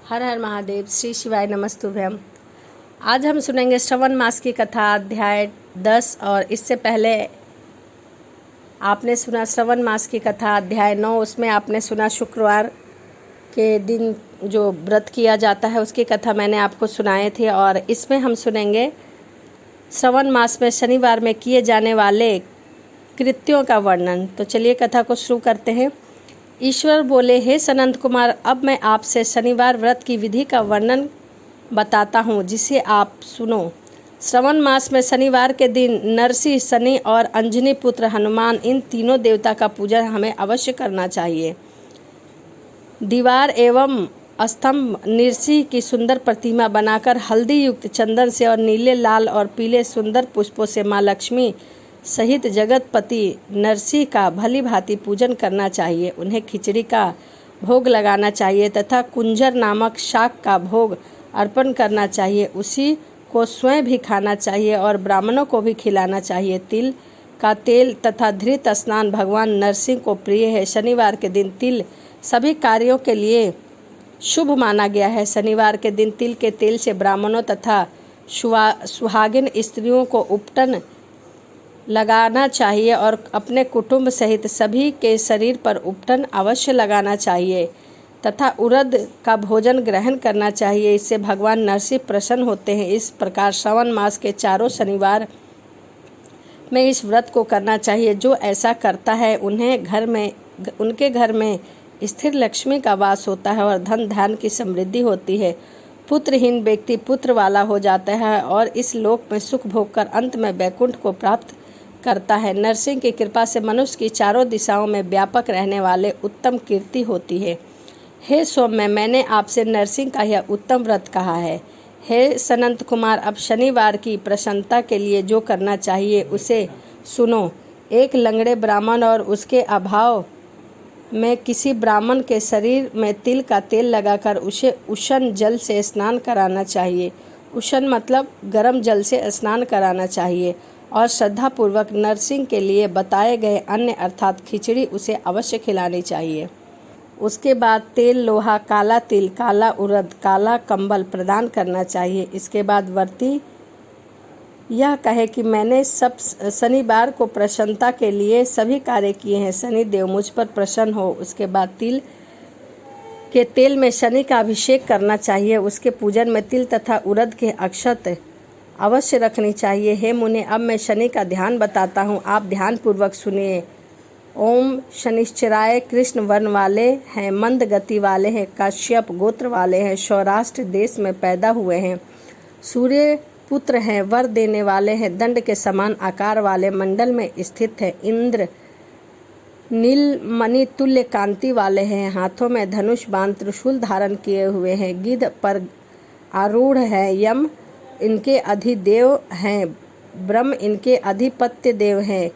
हर हर महादेव। श्री शिवाय नमस्तुभ्यम। आज हम सुनेंगे श्रवण मास की कथा अध्याय 10 और इससे पहले आपने सुना श्रवण मास की कथा अध्याय 9। उसमें आपने सुना शुक्रवार के दिन जो व्रत किया जाता है उसकी कथा मैंने आपको सुनाए थे। और इसमें हम सुनेंगे श्रवण मास में शनिवार में किए जाने वाले कृत्यों का वर्णन। तो चलिए कथा को शुरू करते हैं। ईश्वर बोले, हे सनंत कुमार, अब मैं आपसे शनिवार व्रत की विधि का वर्णन बताता हूँ, जिसे आप सुनो। श्रवण मास में शनिवार के दिन नरसिंह, शनि और अंजनी पुत्र हनुमान, इन तीनों देवता का पूजन हमें अवश्य करना चाहिए। दीवार एवं स्तंभ नरसिंह की सुंदर प्रतिमा बनाकर हल्दी युक्त चंदन से और नीले, लाल और पीले सुंदर पुष्पों से माँ लक्ष्मी सहित जगतपति नरसिंह का भली भांति पूजन करना चाहिए। उन्हें खिचड़ी का भोग लगाना चाहिए तथा कुंजर नामक शाक का भोग अर्पण करना चाहिए। उसी को स्वयं भी खाना चाहिए और ब्राह्मणों को भी खिलाना चाहिए। तिल का तेल तथा धृत स्नान भगवान नरसिंह को प्रिय है। शनिवार के दिन तिल सभी कार्यों के लिए शुभ माना गया है। शनिवार के दिन तिल के तेल से ब्राह्मणों तथा सुहागिन स्त्रियों को उपटन लगाना चाहिए और अपने कुटुंब सहित सभी के शरीर पर उपटन अवश्य लगाना चाहिए तथा उड़द का भोजन ग्रहण करना चाहिए। इससे भगवान नरसिंह प्रसन्न होते हैं। इस प्रकार श्रवण मास के चारों शनिवार में इस व्रत को करना चाहिए। जो ऐसा करता है उनके घर में स्थिर लक्ष्मी का वास होता है और धन धान्य की समृद्धि होती है। पुत्रहीन व्यक्ति पुत्र वाला हो जाता है और इस लोक में सुख भोग कर अंत में वैकुंठ को प्राप्त करता है। नरसिंह की कृपा से मनुष्य की चारों दिशाओं में व्यापक रहने वाले उत्तम कीर्ति होती है। हे सौम्य, मैंने आपसे नरसिंह का यह उत्तम व्रत कहा है। हे सनंत कुमार, अब शनिवार की प्रसन्नता के लिए जो करना चाहिए उसे सुनो। एक लंगड़े ब्राह्मण और उसके अभाव में किसी ब्राह्मण के शरीर में तिल का तेल लगाकर उसे उष्ण जल से स्नान कराना चाहिए। उष्ण मतलब गर्म जल से स्नान कराना चाहिए और श्रद्धापूर्वक नरसिंह के लिए बताए गए अन्न अर्थात खिचड़ी उसे अवश्य खिलानी चाहिए। उसके बाद तेल लोहा, काला तिल, काला उड़द, काला कंबल प्रदान करना चाहिए। इसके बाद व्रती यह कहे कि मैंने सब शनिवार को प्रसन्नता के लिए सभी कार्य किए हैं, शनि देव मुझ पर प्रसन्न हो। उसके बाद तिल के तेल में शनि का अभिषेक करना चाहिए। उसके पूजन में तिल तथा उड़द के अक्षत अवश्य रखनी चाहिए। हे मुने, अब मैं शनि का ध्यान बताता हूँ, आप ध्यान पूर्वक सुनिए। ओम शनिश्चराय, कृष्ण वर्ण वाले हैं, मंद गति वाले हैं, काश्यप गोत्र वाले हैं, सौराष्ट्र देश में पैदा हुए हैं, सूर्य पुत्र हैं, वर देने वाले हैं, दंड के समान आकार वाले मंडल में स्थित है, इंद्र नील मणि तुल्य कांति वाले हैं, हाथों में धनुष बाण त्रिशूल धारण किए हुए हैं, गिद्ध पर आरूढ़ है, यम इनके अधिदेव हैं, ब्रह्म इनके अधिपत्य देव हैं।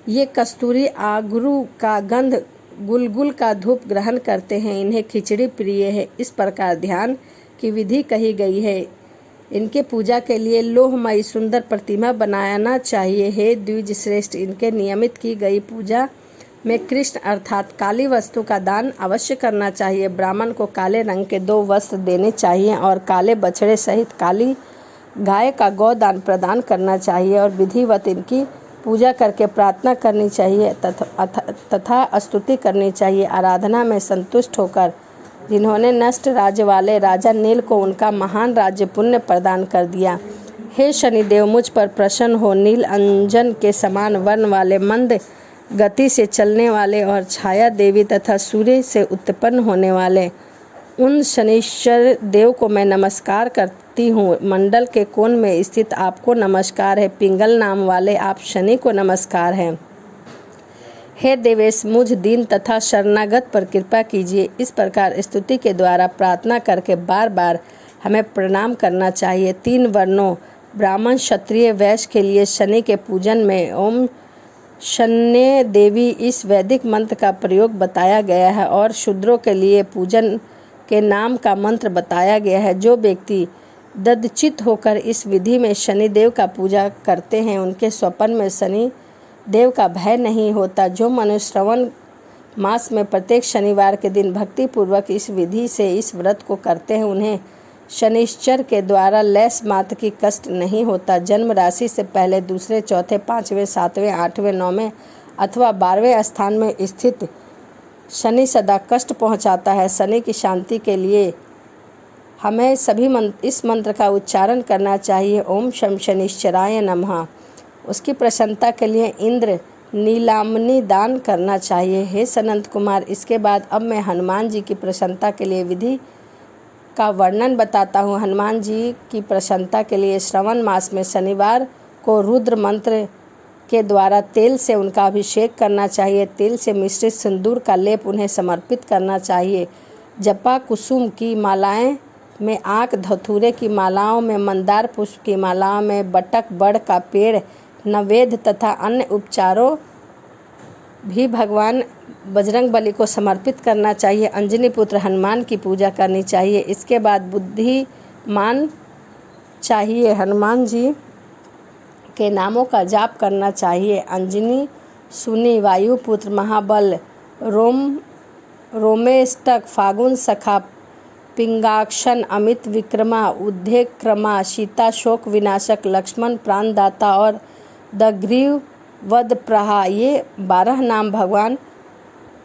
ये कस्तूरी आगरू का गंध, गुलगुल का धूप ग्रहण करते हैं, इन्हें खिचड़ी प्रिय है। इस प्रकार ध्यान की विधि कही गई है। इनके पूजा के लिए लोहमयी सुंदर प्रतिमा बनाना चाहिए। हे द्विज श्रेष्ठ, इनके नियमित की गई पूजा में कृष्ण अर्थात काली वस्तु का दान अवश्य करना चाहिए। ब्राह्मण को काले रंग के 2 वस्त्र देने चाहिए और काले बछड़े सहित काली गाय का गौदान प्रदान करना चाहिए और विधिवत इनकी पूजा करके प्रार्थना करनी चाहिए तथा स्तुति करनी चाहिए। आराधना में संतुष्ट होकर जिन्होंने नष्ट राज्य वाले राजा नील को उनका महान राज्य पुण्य प्रदान कर दिया। हे शनिदेव, मुझ पर प्रसन्न हो। नील अंजन के समान वर्ण वाले, मंद गति से चलने वाले और छाया देवी तथा सूर्य से उत्पन्न होने वाले उन शनिश्चर देव को मैं नमस्कार करती हूँ। मंडल के कोण में स्थित आपको नमस्कार है। पिंगल नाम वाले आप शनि को नमस्कार है। हे देवेश, मुझ दीन तथा शरणागत पर कृपा कीजिए। इस प्रकार स्तुति के द्वारा प्रार्थना करके बार बार हमें प्रणाम करना चाहिए। 3 वर्णों ब्राह्मण, क्षत्रिय, वैश्य के लिए शनि के पूजन में ओम शन्य देवी इस वैदिक मंत्र का प्रयोग बताया गया है और शूद्रों के लिए पूजन के नाम का मंत्र बताया गया है। जो व्यक्ति ददचित होकर इस विधि में शनिदेव का पूजा करते हैं उनके स्वप्न में शनि देव का भय नहीं होता। जो मनुष्य श्रवण मास में प्रत्येक शनिवार के दिन भक्तिपूर्वक इस विधि से इस व्रत को करते हैं, उन्हें शनिश्चर के द्वारा लेस मात्र की कष्ट नहीं होता। जन्म राशि से पहले, दूसरे, चौथे, 5वें, 7वें, 8वें, 9वें अथवा 12वें स्थान में स्थित शनि सदा कष्ट पहुंचाता है। शनि की शांति के लिए हमें सभी इस मंत्र का उच्चारण करना चाहिए। ओम शम शनिश्चराय नमः। उसकी प्रसन्नता के लिए इंद्र नीलामनी दान करना चाहिए। हे सनंत कुमार, इसके बाद अब मैं हनुमान जी की प्रसन्नता के लिए विधि का वर्णन बताता हूँ। हनुमान जी की प्रसन्नता के लिए श्रवण मास में शनिवार को रुद्र मंत्र के द्वारा तेल से उनका अभिषेक करना चाहिए। तेल से मिश्रित सिंदूर का लेप उन्हें समर्पित करना चाहिए। जपा कुसुम की मालाएं में, आँख धतूरे की मालाओं में, मंदार पुष्प की मालाओं में, बटक बड़ का पेड़, नवेद तथा अन्य उपचारों भी भगवान बजरंगबली को समर्पित करना चाहिए। अंजनी पुत्र हनुमान की पूजा करनी चाहिए। इसके बाद बुद्धिमान चाहिए हनुमान जी के नामों का जाप करना चाहिए। अंजनी, सुनी, वायुपुत्र, महाबल, रोमेष्टक, फागुन सखा, पिंगाक्षन, अमित विक्रमा, उद्धेक्रमा, सीता शोक विनाशक, लक्ष्मण प्राणदाता और दग्रीव वध प्रहा, ये 12 नाम भगवान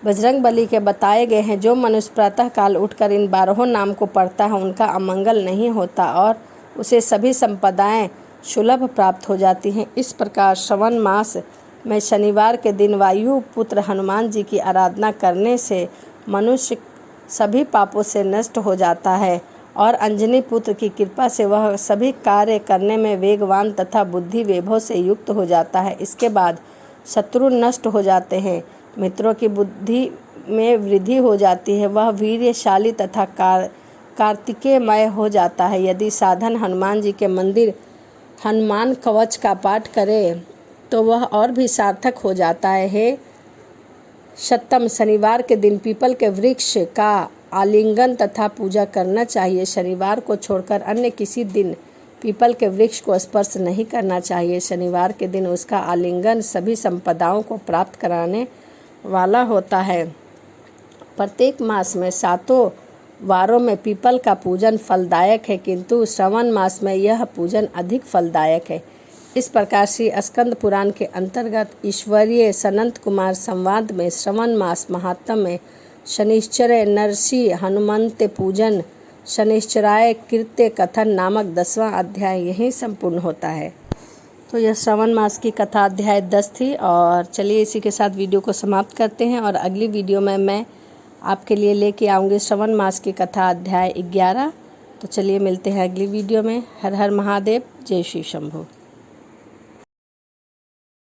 बजरंगबली के बताए गए हैं। जो मनुष्य प्रातःकाल उठकर इन 12 नाम को पढ़ता है, उनका अमंगल नहीं होता और उसे सभी संपदाएं सुलभ प्राप्त हो जाती हैं। इस प्रकार श्रवण मास में शनिवार के दिन वायु पुत्र हनुमान जी की आराधना करने से मनुष्य सभी पापों से नष्ट हो जाता है और अंजनी पुत्र की कृपा से वह सभी कार्य करने में वेगवान तथा बुद्धि वैभव से युक्त हो जाता है। इसके बाद शत्रु नष्ट हो जाते हैं, मित्रों की बुद्धि में वृद्धि हो जाती है, वह वीर्यशाली तथा कार्तिकेयमय हो जाता है। यदि साधन हनुमान जी के मंदिर हनुमान कवच का पाठ करे तो वह और भी सार्थक हो जाता है। हे शतम, शनिवार के दिन पीपल के वृक्ष का आलिंगन तथा पूजा करना चाहिए। शनिवार को छोड़कर अन्य किसी दिन पीपल के वृक्ष को स्पर्श नहीं करना चाहिए। शनिवार के दिन उसका आलिंगन सभी संपदाओं को प्राप्त कराने वाला होता है। प्रत्येक मास में 7 वारों में पीपल का पूजन फलदायक है, किंतु श्रवण मास में यह पूजन अधिक फलदायक है। इस प्रकार श्री स्कंद पुराण के अंतर्गत ईश्वरीय सनंत कुमार संवाद में श्रवण मास महात्म्य में शनिश्चर नरसी हनुमंत पूजन शनिश्चराय कृत्य कथन नामक 10वां अध्याय यहीं संपूर्ण होता है। तो यह श्रवण मास की कथा अध्याय 10 थी और चलिए इसी के साथ वीडियो को समाप्त करते हैं और अगली वीडियो में मैं आपके लिए लेके आऊँगी श्रवण मास की कथा अध्याय 11। तो चलिए मिलते हैं अगली वीडियो में। हर हर महादेव, जय श्री शंभू।